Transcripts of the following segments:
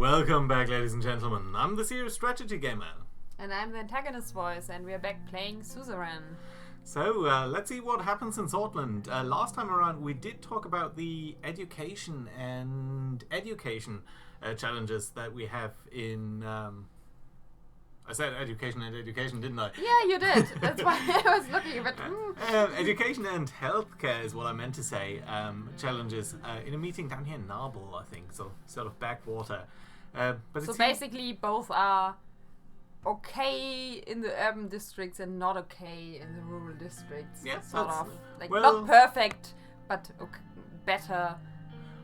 Welcome back, ladies and gentlemen. I'm the Serious Strategy Gamer. And I'm the Antagonist voice, and we're back playing Suzerain. So, let's see what happens in Sordland. Last time around, we did talk about the education challenges that we have in... I said education and education, didn't I? Yeah, you did. That's why I was looking a bit... Education and healthcare is what I meant to say. Challenges in a meeting down here in Narbel, I think. So, sort of backwater. So basically, both are okay in the urban districts and not okay in the rural districts. Yeah, sort of. Like, well, not perfect, but okay, better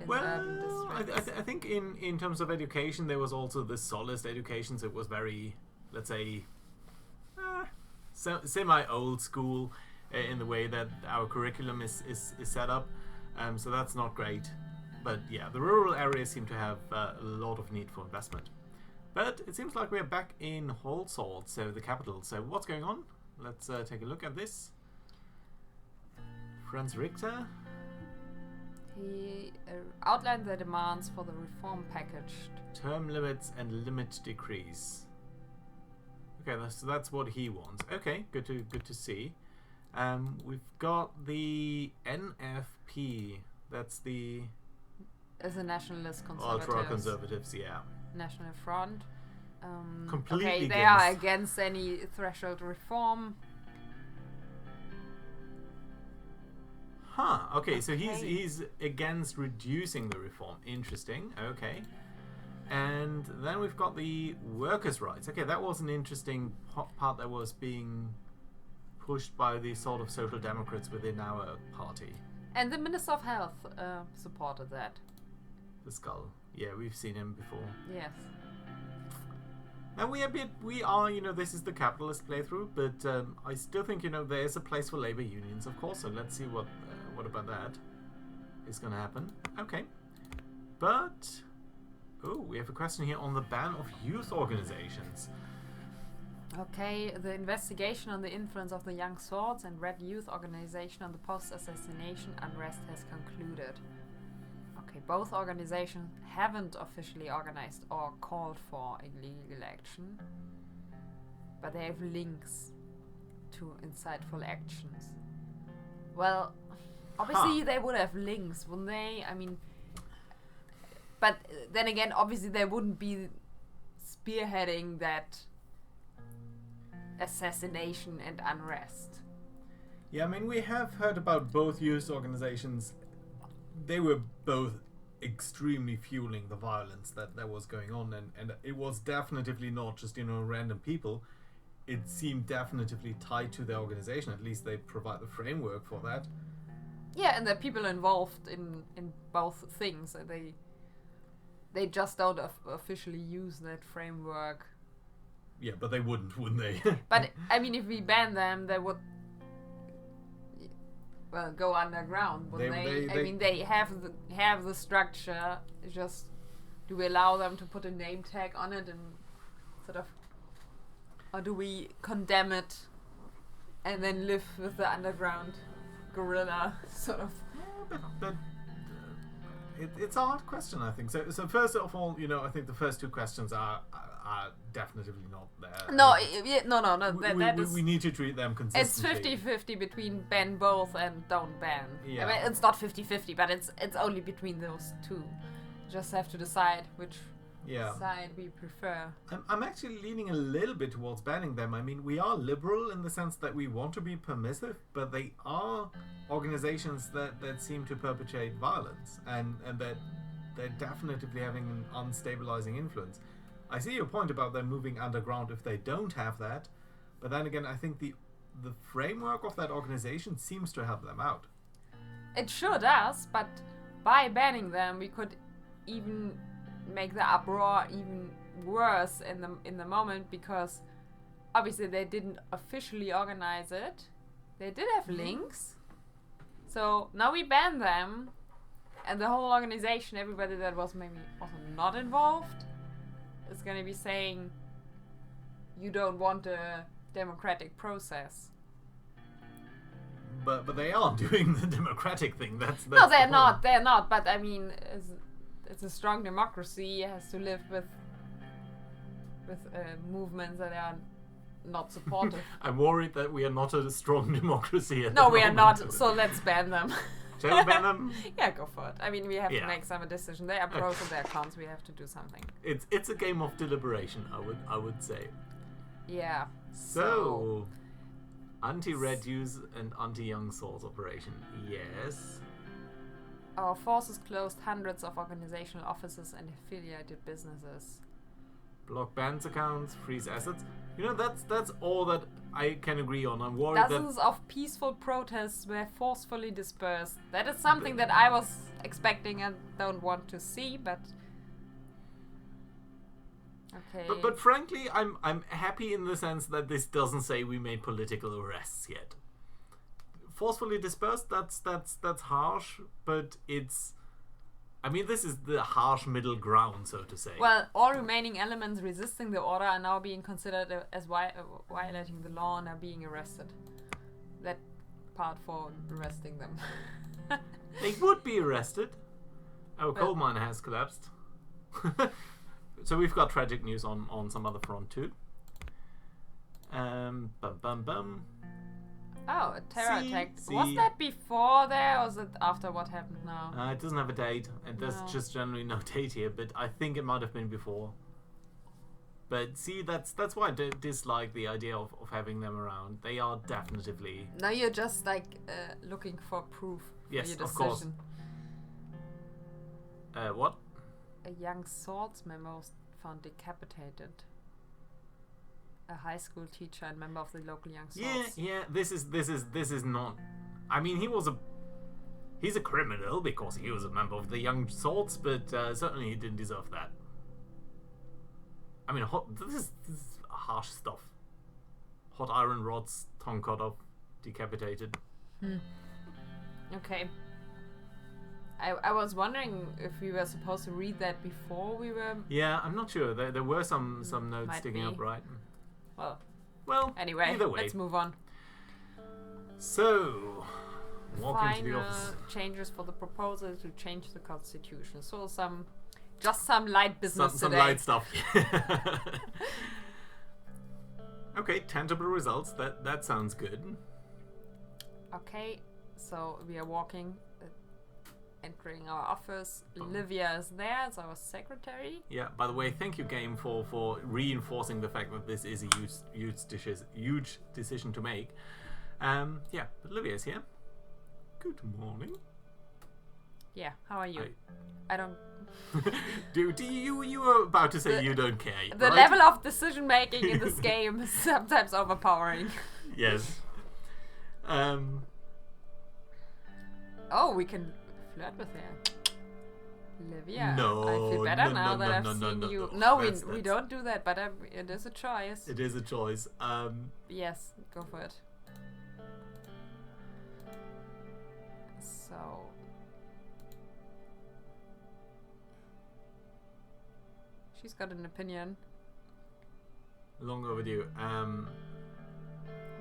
in urban districts. I think in terms of education, there was also the Solist education, so it was very... let's say, semi-old school in the way that our curriculum is set up. So that's not great. But yeah, the rural areas seem to have a lot of need for investment. But it seems like we're back in Holsalt, so the capital. So what's going on? Let's take a look at this. Franz Richter. He outlined the demands for the reform package. Term limits and limit decrease. Okay, so that's what he wants. Okay, good to see. We've got the NFP. That's the... As a nationalist conservatives. Ultra conservatives, yeah. National Front. Completely okay, they against. are against any threshold reform. Huh. Okay, so he's against reducing the reform. Interesting. Okay. And then we've got the workers' rights. Okay, that was an interesting part that was being pushed by the sort of social democrats within our party. And the Minister of Health supported that. The Skull. Yeah, we've seen him before. Yes. And we are, this is the capitalist playthrough, but I still think, there is a place for labor unions, of course, so let's see what about that is going to happen. Okay. But... oh, we have a question here on the ban of youth organizations. Okay, the investigation on the influence of the Young Swords and Red Youth Organization on the post-assassination unrest has concluded. Okay, both organizations haven't officially organized or called for illegal action, but they have links to insightful actions. Well, obviously they would have links, wouldn't they? I mean... but then again, obviously they wouldn't be spearheading that assassination and unrest. Yeah, I mean, we have heard about both youth organizations. They were both extremely fueling the violence that was going on, and it was definitively not just, random people. It seemed definitively tied to the organization. At least they provide the framework for that. Yeah, and the people involved in both things, they just don't officially use that framework. Yeah, but they wouldn't they? But, I mean, if we ban them, they would, well, go underground, wouldn't they? I mean, they have the structure, just do we allow them to put a name tag on it and sort of, or do we condemn it and then live with the underground guerrilla, sort of? But it's a hard question, I think. So first of all, I think the first two questions are definitively not there. No, we need to treat them consistently. It's 50-50 between ban both and don't ban. Yeah. I mean, it's not 50-50, but it's only between those two. Just have to decide which side we prefer. I'm actually leaning a little bit towards banning them. I mean, we are liberal in the sense that we want to be permissive, but they are organizations that seem to perpetuate violence and that they're definitely having an unstabilizing influence. I see your point about them moving underground if they don't have that, but then again, I think the framework of that organization seems to help them out. It sure does, but by banning them, we could even make the uproar even worse in the moment, because obviously they didn't officially organize it. They did have links, so now we ban them, and the whole organization, everybody that was maybe also not involved, is going to be saying you don't want a democratic process. But they are doing the democratic thing. That's no, they're not. They're not. But I mean, it's a strong democracy. It has to live with movements that are not supportive. I'm worried that we are not a strong democracy at No, the we are moment. not. So let's ban them. Shall we ban them? Yeah, go for it. I mean, we have Yeah. to make some decision. There are pros and there are cons. We have to do something. It's a game of deliberation, I would say. Yeah. So anti-red use and anti-young souls operation. Yes. Our forces closed hundreds of organizational offices and affiliated businesses. Block bans accounts, freeze assets. You know, that's all that I can agree on. I'm worried Dozens of peaceful protests were forcefully dispersed. That is something that I was expecting and don't want to see, but okay. But frankly, I'm happy in the sense that this doesn't say we made political arrests yet. Forcefully dispersed, that's harsh, but it's, I mean, this is the harsh middle ground, so to say. Well, all remaining elements resisting the order are now being considered as violating the law and are being arrested. That part for arresting them. They would be arrested. Oh, coal mine has collapsed. So we've got tragic news on some other front too. Bum bum bum. Oh, a terror attack. See. Was that before there or was it after what happened now? It doesn't have a date, and there's just generally no date here, but I think it might have been before. But see, that's why I dislike the idea of having them around. They are definitively... Now you're just like looking for proof for your decision. Of course. What? A young swords member was found decapitated. A high school teacher and member of the local young swords. Yeah. This is not. I mean, he's a criminal because he was a member of the young swords, but certainly he didn't deserve that. I mean, this is harsh stuff. Hot iron rods, tongue cut off, decapitated. Okay. I was wondering if we were supposed to read that before we were... Yeah, I'm not sure. There were some notes Might sticking be. up, right? Well, anyway, either way. let's move on. So, walk into the Final office. changes for the proposal to change the constitution. So just some light business Some today. light stuff. Okay, tangible results. That sounds good. Okay, so we are walking, entering our office. Boom. Livia is there as our secretary. Yeah, by the way, thank you, game, for reinforcing the fact that this is a huge decision to make. Yeah, but Olivia's here. Good morning. Yeah, how are you? Hi. I don't... You were about to say you don't care, The right? level of decision making in this game is sometimes overpowering. Yes. Oh, we can flirt with her. Livia, No, I feel better no, now no, that I've no, no, seen no, you. no. No, That's- we don't do that, but it is a choice. It is a choice. Yes, go for it. So... She's got an opinion. Long overdue.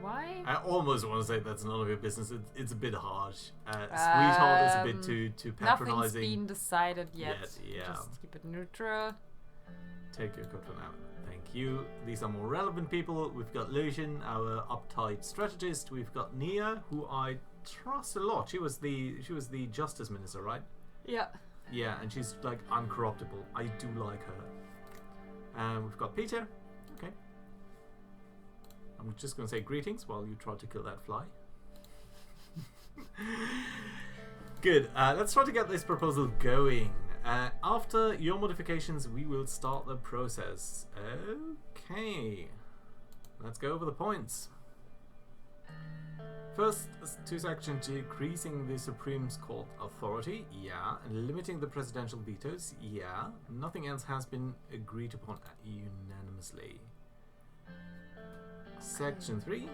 Why? I almost want to say that's none of your business. It's a bit harsh. Sweetheart is a bit too patronizing. Nothing's been decided yet. Yeah. Just keep it neutral. Take your code for now. Thank you. These are more relevant people. We've got Lucian, our uptight strategist. We've got Nia, who I trust a lot. She was the justice minister, right? Yeah. Yeah, and she's like uncorruptible. I do like her. We've got Peter. Okay. I'm just going to say greetings while you try to kill that fly. Good. Let's try to get this proposal going. After your modifications, we will start the process. Okay. Let's go over the points. First, two sections decreasing the Supreme Court authority, yeah, and limiting the presidential vetoes, yeah. Nothing else has been agreed upon unanimously. Section 3,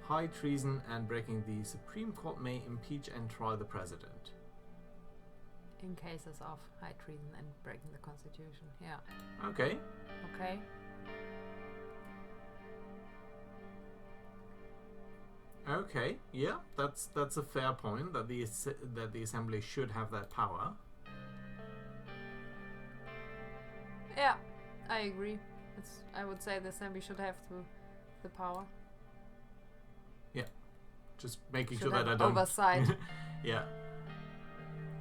high treason and breaking the Supreme Court may impeach and try the president. In cases of high treason and breaking the constitution, yeah. Okay. Okay. Okay, yeah, that's a fair point that the assembly should have that power. Yeah, I agree. I would say the assembly should have the power. Yeah, just making Should sure that I have don't. oversight. Yeah,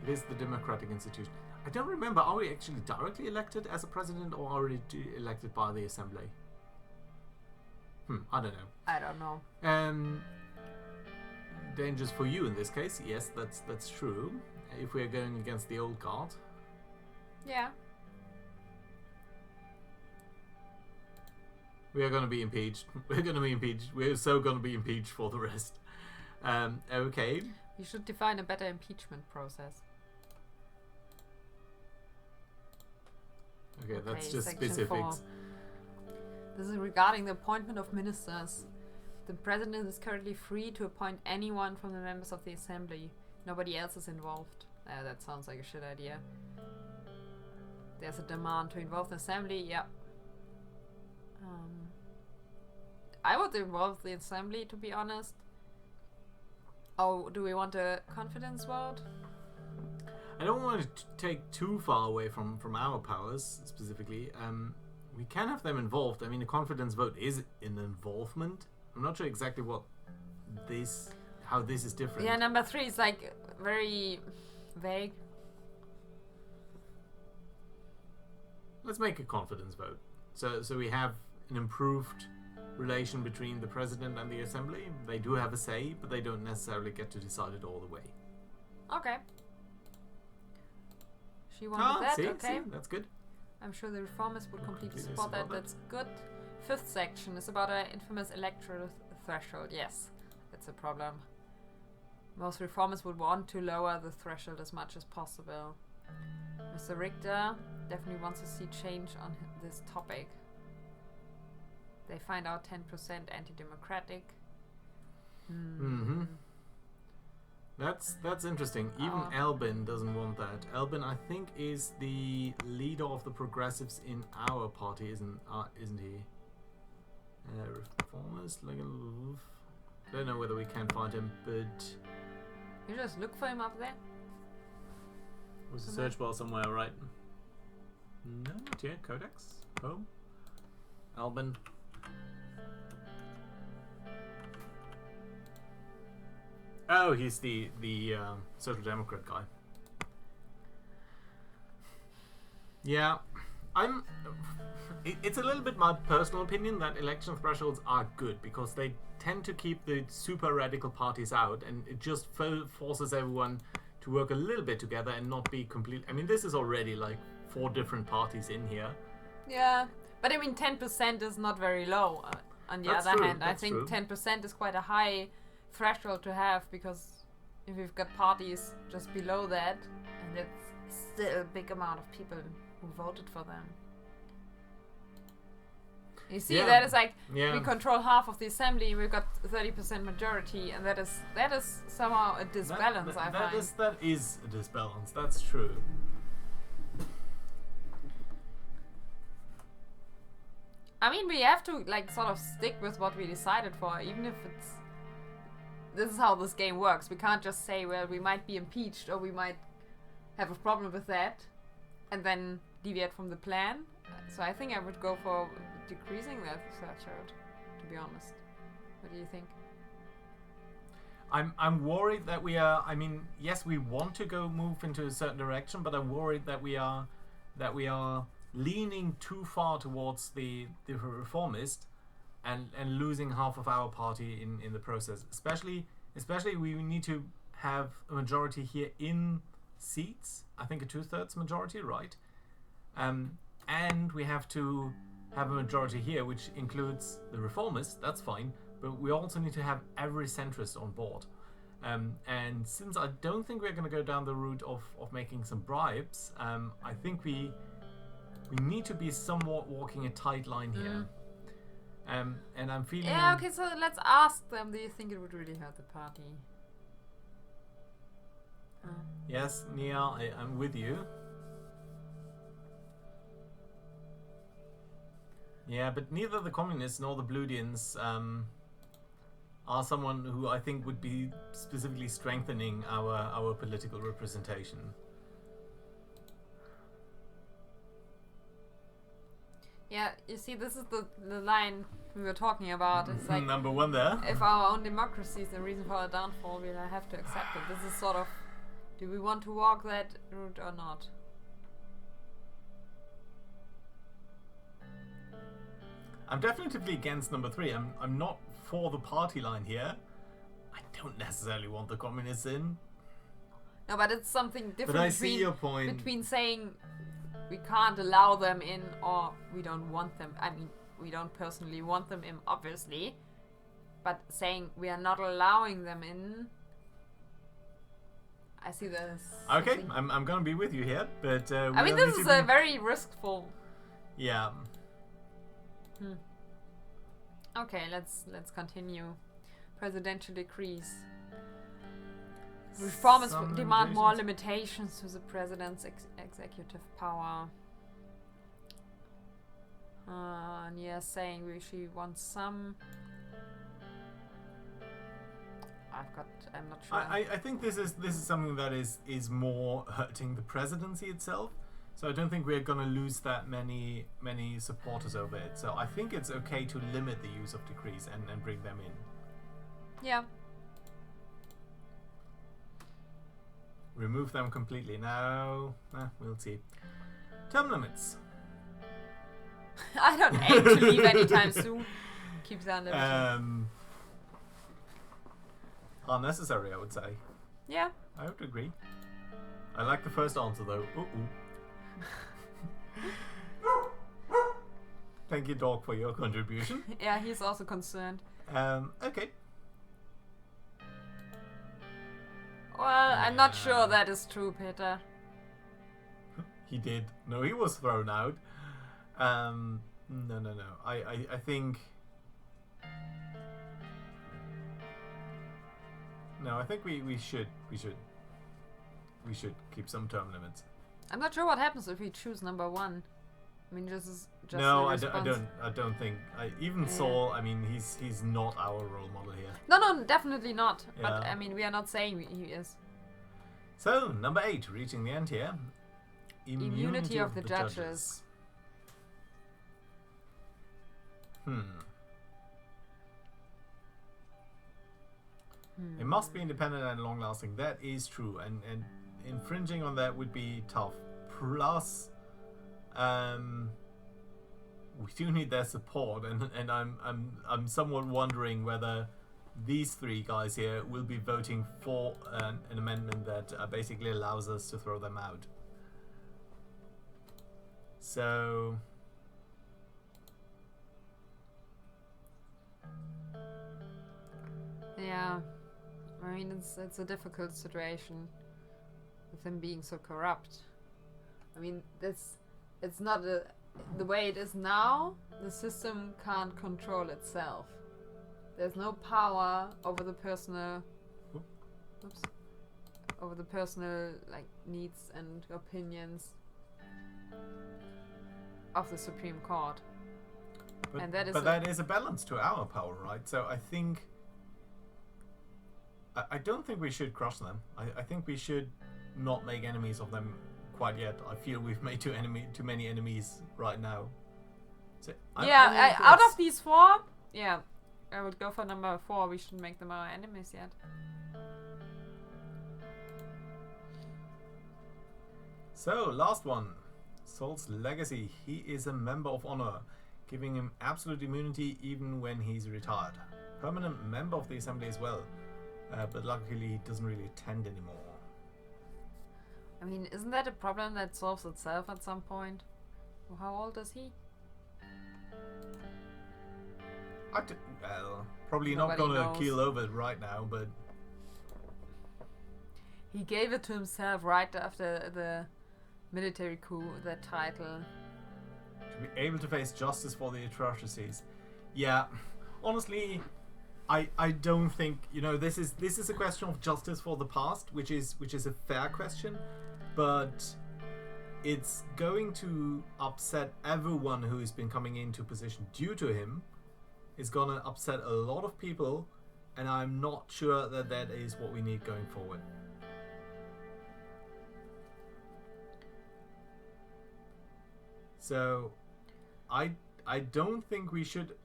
it is the democratic institution. I don't remember. Are we actually directly elected as a president, or are we elected by the assembly? I don't know. I don't know. Dangers for you in this case. Yes, that's true. If we are going against the old guard. Yeah. We are going to be impeached. We're going to be impeached. We're so going to be impeached for the rest. Okay. You should define a better impeachment process. Okay, that's just Section specifics. 4. This is regarding the appointment of ministers. The president is currently free to appoint anyone from the members of the assembly. Nobody else is involved. That sounds like a shit idea. There's a demand to involve the assembly. Yeah. I would involve the assembly, to be honest. Oh, do we want a confidence vote? I don't want to take too far away from our powers, specifically. We can have them involved. I mean, a confidence vote is an involvement. I'm not sure exactly how this is different. Yeah, number 3 is like very vague. Let's make a confidence vote. So we have an improved relation between the president and the assembly. They do have a say, but they don't necessarily get to decide it all the way. Okay. She wanted that, see, okay. See, that's good. I'm sure the reformers would completely Completely support that. support that. That's good. 5th section is about an infamous electoral threshold. Yes, that's a problem. Most reformers would want to lower the threshold as much as possible. Mr. Richter definitely wants to see change on this topic. They find out 10% anti-democratic. That's interesting. Even Albin doesn't want that. Albin, I think, is the leader of the progressives in our party, isn't he? Reformers, I don't know whether we can find him, but You just look for him up there. was a search bar somewhere, right? No, not yet. Codex, home, Albin. Oh, he's the Social Democrat guy. Yeah, it's a little bit my personal opinion that election thresholds are good because they tend to keep the super radical parties out, and it just forces everyone to work a little bit together and not be complete. I mean, this is already like 4 different parties in here. Yeah, but I mean 10% is not very low. On the other hand, I think 10% is quite a high threshold to have, because if you've got parties just below that, and it's still a big amount of people who voted for them. You see, that is like we control half of the assembly, we've got 30% majority, and that is somehow a disbalance. I find that is a disbalance. That's true. I mean, we have to like sort of stick with what we decided for, even if it's. This is how this game works. We can't just say, well, we might be impeached or we might have a problem with that, and then deviate from the plan. So I think I would go for decreasing that threshold, to be honest. What do you think? I'm worried that we are. I mean, yes, we want to move into a certain direction, but I'm worried that we are leaning too far towards the reformist and losing half of our party in the process. Especially we need to have a majority here in seats. I think a 2/3 majority, right? And we have to have a majority here, which includes the reformists. That's fine, but we also need to have every centrist on board. And since I don't think we're going to go down the route of making some bribes, I think we need to be somewhat walking a tight line here. And I'm feeling. Yeah. Okay. So let's ask them. Do you think it would really hurt the party? Yes, Nia, I'm with you. Yeah, but neither the communists nor the Bluedians are someone who I think would be specifically strengthening our political representation. Yeah, you see, this is the line we were talking about. It's like number one there. if our own democracy is the reason for our downfall, we'll have to accept it. This is sort of, do we want to walk that route or not? I'm definitively against number 3. I'm not for the party line here. I don't necessarily want the communists in. No, but it's something different. But I see your point. Between saying we can't allow them in or we don't want them. I mean, we don't personally want them in, obviously. But saying we are not allowing them in, I see this. Okay, I'm gonna be with you here, but I mean, this is a very riskful. Yeah. Okay, let's continue. Presidential decrees. Reformers demand more limitations to the president's executive power. And yeah, saying she wants some. I'm not sure. I think this is something that is more hurting the presidency itself. So I don't think we're going to lose that many supporters over it. So I think it's okay to limit the use of decrees and bring them in. Yeah. Remove them completely. No, we'll see. Term limits. I don't aim to leave anytime soon. Keep that limited. Unnecessary, I would say. Yeah. I would agree. I like the first answer though. Thank you, dog, for your contribution. Yeah, he's also concerned. Okay. Well, I'm not sure that is true, Peter. He did. No, he was thrown out. No. I think... No, I think we should keep some term limits. I'm not sure what happens if we choose number 1. I mean, just no, I don't think. Even Saul. I mean, he's not our role model here. No, definitely not. Yeah. But I mean, we are not saying he is. So number 8, reaching the end here. Immunity of the judges. It must be independent and long-lasting. That is true, and infringing on that would be tough. Plus, we do need their support, and I'm somewhat wondering whether these 3 guys here will be voting for an amendment that basically allows us to throw them out. So. Yeah. I mean, it's a difficult situation with him being so corrupt. I mean, it's not the way it is now. The system can't control itself. There's no power over the personal, over the personal like needs and opinions of the Supreme Court. But that is a balance to our power, right? So I think. I don't think we should crush them. I think we should not make enemies of them quite yet. I feel we've made too many enemies right now. So out of these 4, yeah, I would go for number 4. We shouldn't make them our enemies yet. So, last one. Saul's legacy. He is a member of honor, giving him absolute immunity even when he's retired. Permanent member of the assembly as well. But luckily he doesn't really attend anymore. I mean, isn't that a problem that solves itself at some point? How old is he? Well, probably Nobody not gonna knows. keel over right now, but... He gave it to himself right after the military coup, that title. To be able to face justice for the atrocities. Yeah, honestly... I don't think, this is a question of justice for the past, which is a fair question, but it's going to upset everyone who's been coming into position due to him. It's gonna upset a lot of people, and I'm not sure that is what we need going forward. So I don't think we should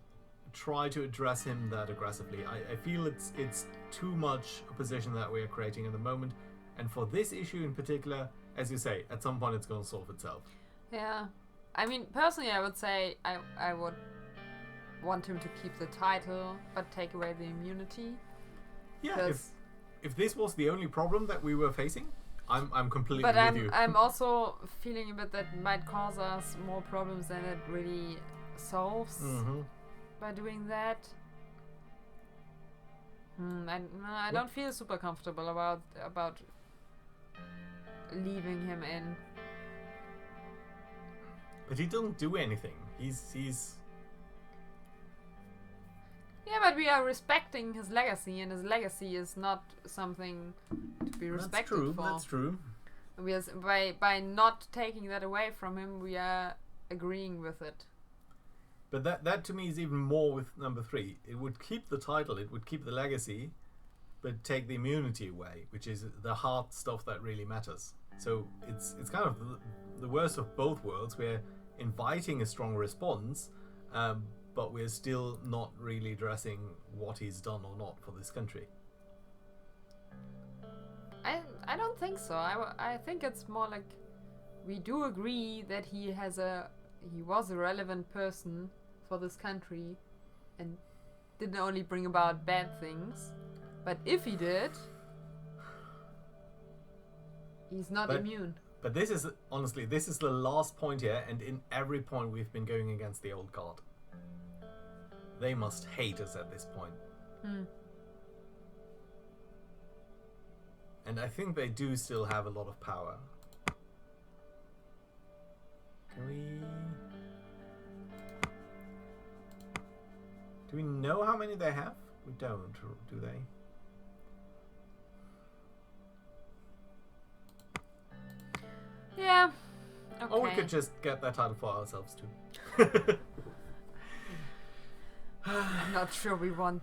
try to address him that aggressively. I feel it's too much a position that we are creating at the moment, and for this issue in particular, as you say, at some point it's going to solve itself. Yeah, I mean, personally, I would say I would want him to keep the title, but take away the immunity. Yeah, if this was the only problem that we were facing, I'm completely but with you. I'm also feeling a bit that might cause us more problems than it really solves by doing that. I don't feel super comfortable about leaving him in. But he doesn't do anything. He's. Yeah, but we are respecting his legacy, and his legacy is not something to be respected for. That's true. We are, by not taking that away from him, we are agreeing with it. But that to me is even more with number 3. It would keep the title, it would keep the legacy, but take the immunity away, which is the hard stuff that really matters. So it's kind of the worst of both worlds. We're inviting a strong response, but we're still not really addressing what he's done or not for this country. I don't think so. I think it's more like we do agree that he was a relevant person for this country and didn't only bring about bad things, but if he did, he's not immune. But this is the last point here, and in every point we've been going against the old guard. They must hate us at this point. And I think they do still have a lot of power. Can we... Do we know how many they have? We don't, do they? Yeah. Okay. Or we could just get that title for ourselves too. I'm not sure we want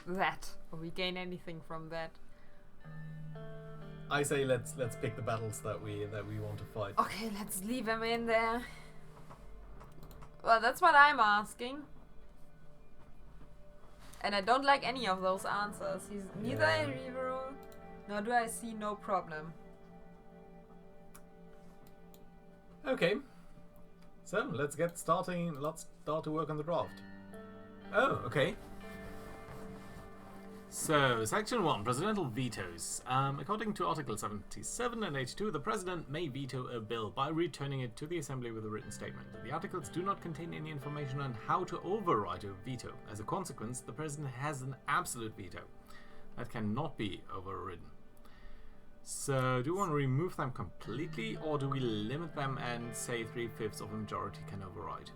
that, or we gain anything from that. I say let's pick the battles that we want to fight. Okay, let's leave him in there. Well, that's what I'm asking. And I don't like any of those answers. He's neither a hero, nor do I see no problem. Okay. So, let's get starting. Let's start to work on the draft. Oh, okay. So, Section 1, Presidential Vetoes. According to Article 77 and 82, the President may veto a bill by returning it to the Assembly with a written statement. The articles do not contain any information on how to override a veto. As a consequence, the President has an absolute veto that cannot be overridden. So, do we want to remove them completely, or do we limit them and say 3/5 of a majority can override?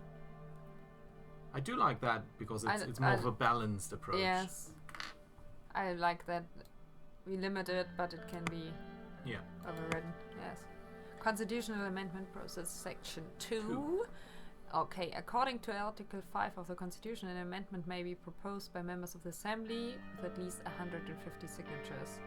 I do like that because it's more of a balanced approach. Yes. I like that we limit it, but it can be overridden. Yes. Constitutional Amendment Process, Section 2. Okay, according to Article 5 of the Constitution, an amendment may be proposed by members of the Assembly with at least 150 signatures.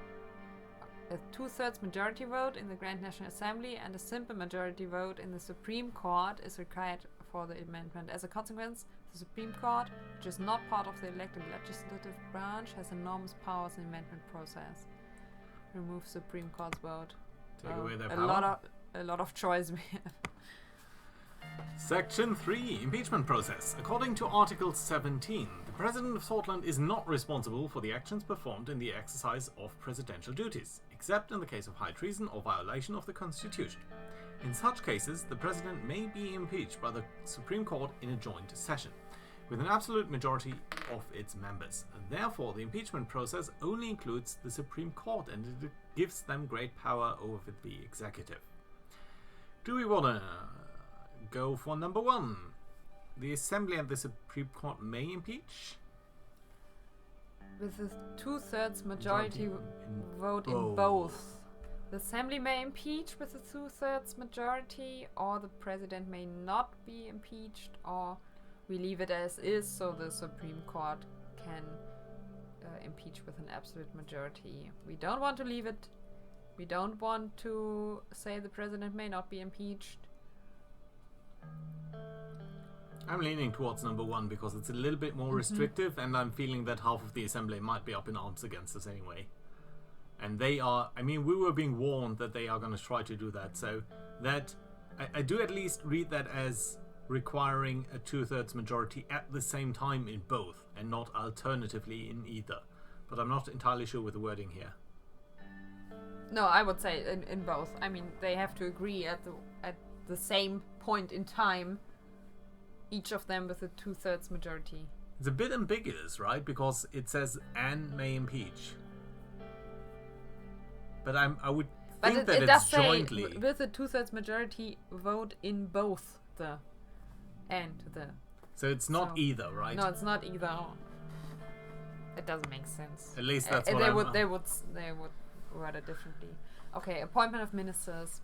A 2/3 majority vote in the Grand National Assembly and a simple majority vote in the Supreme Court is required for the amendment. As a consequence, the Supreme Court, which is not part of the elected legislative branch, has enormous powers in the amendment process. Remove Supreme Court's vote. Take away their power. A lot of choice we have. Section 3, Impeachment Process. According to Article 17, the President of Sordland is not responsible for the actions performed in the exercise of presidential duties, except in the case of high treason or violation of the Constitution. In such cases, the President may be impeached by the Supreme Court in a joint session, with an absolute majority of its members. Therefore, the impeachment process only includes the Supreme Court, and it gives them great power over the executive. Do we want to go for number 1? The Assembly and the Supreme Court may impeach? With a 2/3 majority vote in both. The Assembly may impeach with a 2/3 majority, or the President may not be impeached, or we leave it as is so the Supreme Court can impeach with an absolute majority. We don't want to leave it. We don't want to say the President may not be impeached. I'm leaning towards number 1 because it's a little bit more restrictive, and I'm feeling that half of the assembly might be up in arms against us anyway. And they are, I mean, we were being warned that they are going to try to do that, so that, I do at least read that as requiring a 2/3 majority at the same time in both, and not alternatively in either. But I'm not entirely sure with the wording here. No, I would say in both. I mean, they have to agree at the same point in time, each of them with a 2/3 majority. It's a bit ambiguous, right? Because it says "and may impeach." But I would think that it's jointly. Say with a 2/3 majority, vote in both the and the. So it's not either, right? No, it's not either. It doesn't make sense. At least that's what they would word it differently. Okay, appointment of ministers.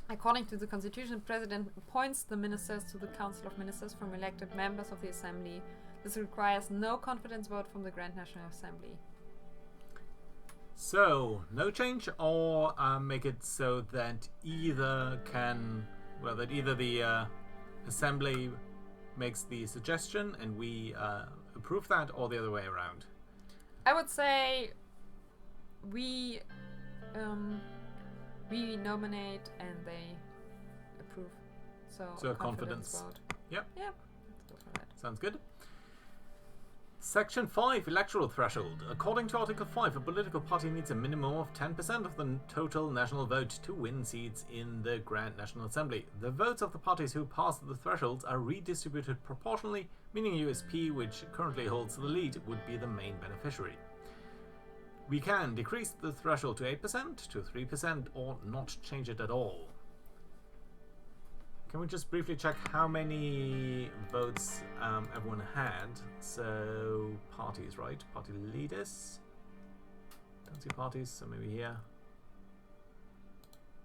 According to the Constitution, the President appoints the ministers to the Council of Ministers from elected members of the Assembly. This requires no confidence vote from the Grand National Assembly. So, no change, or make it so that either the Assembly makes the suggestion and we approve that, or the other way around. I would say we nominate and they approve. So a confidence vote. Yep. Yeah. Let's go for that. Sounds good. Section 5, Electoral Threshold. According to Article 5, a political party needs a minimum of 10% of the total national vote to win seats in the Grand National Assembly. The votes of the parties who pass the thresholds are redistributed proportionally, meaning USP, which currently holds the lead, would be the main beneficiary. We can decrease the threshold to 8%, to 3%, or not change it at all. Can we just briefly check how many votes everyone had? So, parties, right? Party leaders. Don't see parties, so maybe here.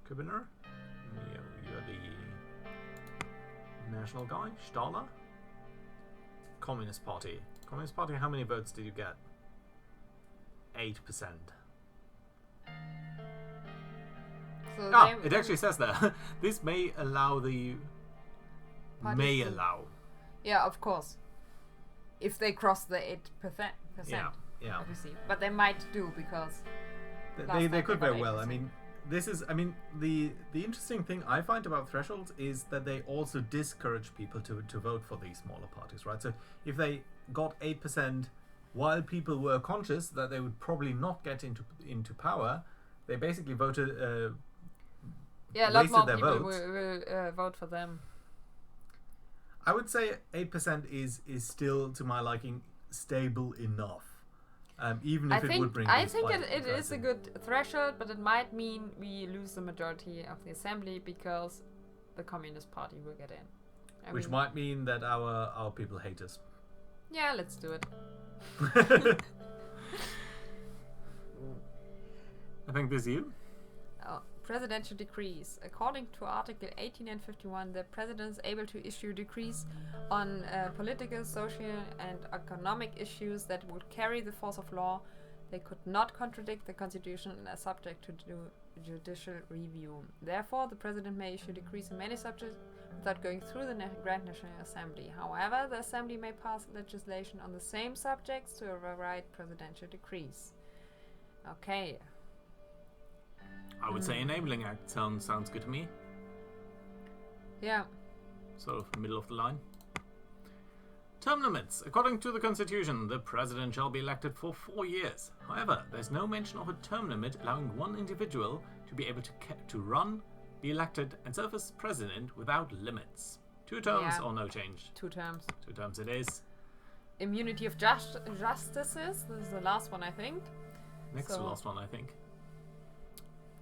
Kubiner. You're the national guy. Stahler. Communist Party. Communist Party, how many votes did you get? 8%. So it actually says there. This may allow the... May allow. Yeah, of course. If they cross the 8%. Yeah. Obviously. But they might do, because... They could very well. I mean, the interesting thing I find about thresholds is that they also discourage people to vote for these smaller parties, right? So if they got 8% while people were conscious that they would probably not get into power, they basically voted... a lot more people will vote for them. I would say 8% is still, to my liking, stable enough. Even if it would bring... I think it is a good threshold, but it might mean we lose the majority of the assembly because the Communist Party will get in. Which might mean that our people hate us. Yeah, let's do it. I think this is you. Presidential decrees. According to Article 18 and 51, the President is able to issue decrees on political, social and economic issues that would carry the force of law. They could not contradict the Constitution and are subject to judicial review. Therefore, the President may issue decrees on many subjects without going through the Grand National Assembly. However, the Assembly may pass legislation on the same subjects to override presidential decrees. Okay. I would say Enabling Act sounds good to me. Yeah. Sort of middle of the line. Term limits. According to the Constitution, the President shall be elected for 4 years. However, there's no mention of a term limit allowing one individual to be able to run, be elected, and serve as President without limits. 2 terms or no change? 2 terms. 2 terms it is. Immunity of justices. This is the last one, I think. Next to last one, I think.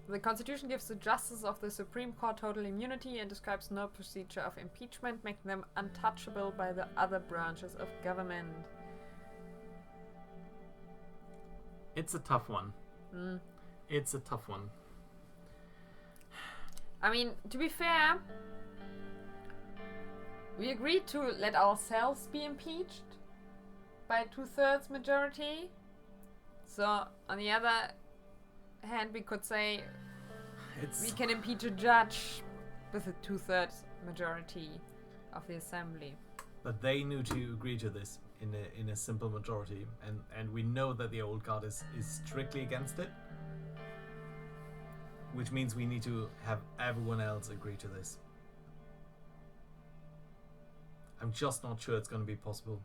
The Constitution gives the justices of the Supreme Court total immunity and describes no procedure of impeachment, making them untouchable by the other branches of government. It's a tough one. It's a tough one. I mean, to be fair, we agreed to let ourselves be impeached by 2/3 majority. So, on the other hand, we could say we can impeach a judge with a 2/3 majority of the assembly. But they knew to agree to this in a simple majority, and we know that the old guard is strictly against it, which means we need to have everyone else agree to this. I'm just not sure it's going to be possible.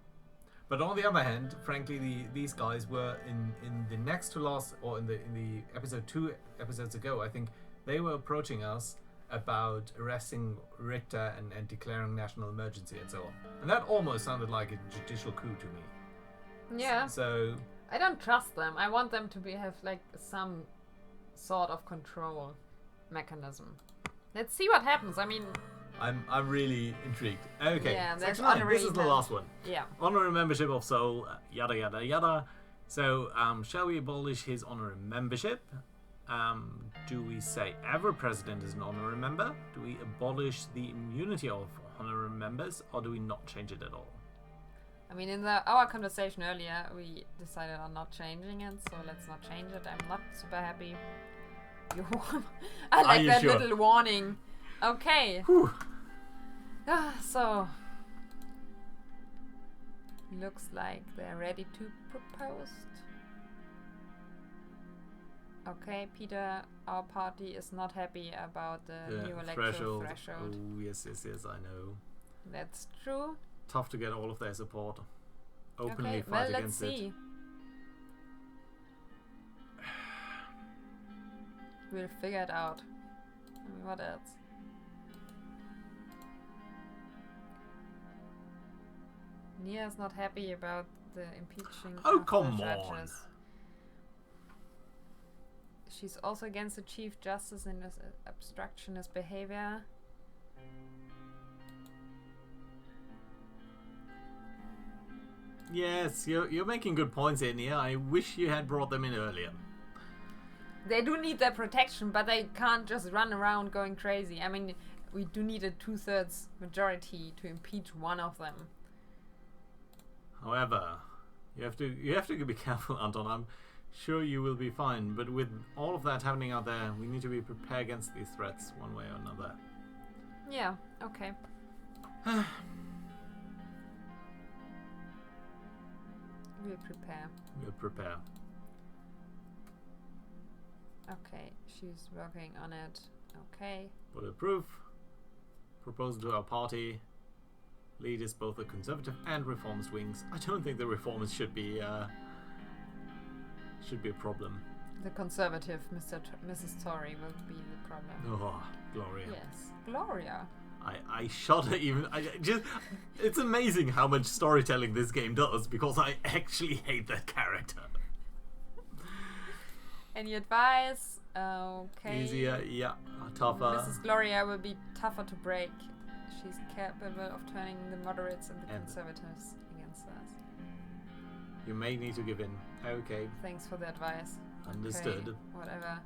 But on the other hand, frankly, these guys were in the next to last, or in the episode 2 episodes ago, I think they were approaching us about arresting Richter and declaring national emergency and so on. And that almost sounded like a judicial coup to me. Yeah. So I don't trust them. I want them to have like some sort of control mechanism. Let's see what happens. I mean, I'm really intrigued. Okay, yeah, Section 9, this is the last one. Yeah. Honorary membership of Seoul, yada yada yada. So, shall we abolish his honorary membership? Do we say every president is an honorary member? Do we abolish the immunity of honorary members, or do we not change it at all? I mean, in our conversation earlier, we decided on not changing it, so let's not change it. I'm not super happy. I like that little warning. Okay. So looks like they're ready to propose. Okay, Peter, our party is not happy about the new electoral threshold. Oh, yes, I know. That's true. Tough to get all of their support. Openly Okay, fight well, against let's it. see. We'll figure it out. I mean, what else? Nia's not happy about the impeaching Oh, of come the on. judges. She's also against the Chief Justice and his obstructionist behavior. Yes, you're making good points here, Nia. I wish you had brought them in earlier. They do need their protection, but they can't just run around going crazy. I mean, we do need a 2/3 majority to impeach one of them. However, you have to be careful, Anton. I'm sure you will be fine, but with all of that happening out there, we need to be prepared against these threats one way or another. Yeah, okay. We'll prepare. We'll prepare. Okay, she's working on it. Okay. But approve. Proposal to our party. Lead is both the conservative and reformist wings. I don't think the reformists should be a problem. The conservative Mrs. Tory will be the problem. Oh, Gloria. Yes, Gloria. I shudder even. It's amazing how much storytelling this game does, because I actually hate that character. Any advice? Okay. Easier, yeah. Tougher. Mrs. Gloria will be tougher to break. She's capable of turning the moderates and the conservatives against us. You may need to give in. Okay. Thanks for the advice. Understood. Okay, whatever.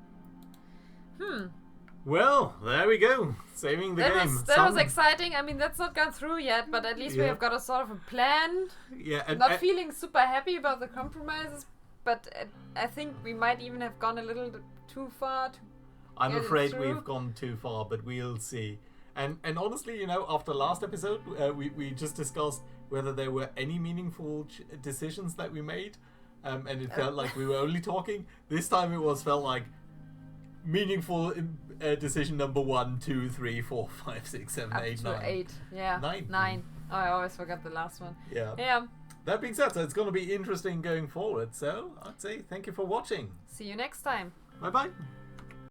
Well, there we go. Saving the game. That was exciting. I mean, that's not gone through yet, but at least we have got a sort of a plan. Yeah. Not feeling super happy about the compromises, but I think we might even have gone a little too far. I'm afraid we've gone too far, but we'll see. And honestly, you know, after last episode, we just discussed whether there were any meaningful decisions that we made, and it felt like we were only talking. This time it felt like meaningful decision number 1, 2, 3, 4, 5, 6, 7, 8, 9. 8, yeah. 9. Oh, I always forgot the last one. Yeah. That being said, so it's going to be interesting going forward. So I'd say thank you for watching. See you next time. Bye bye.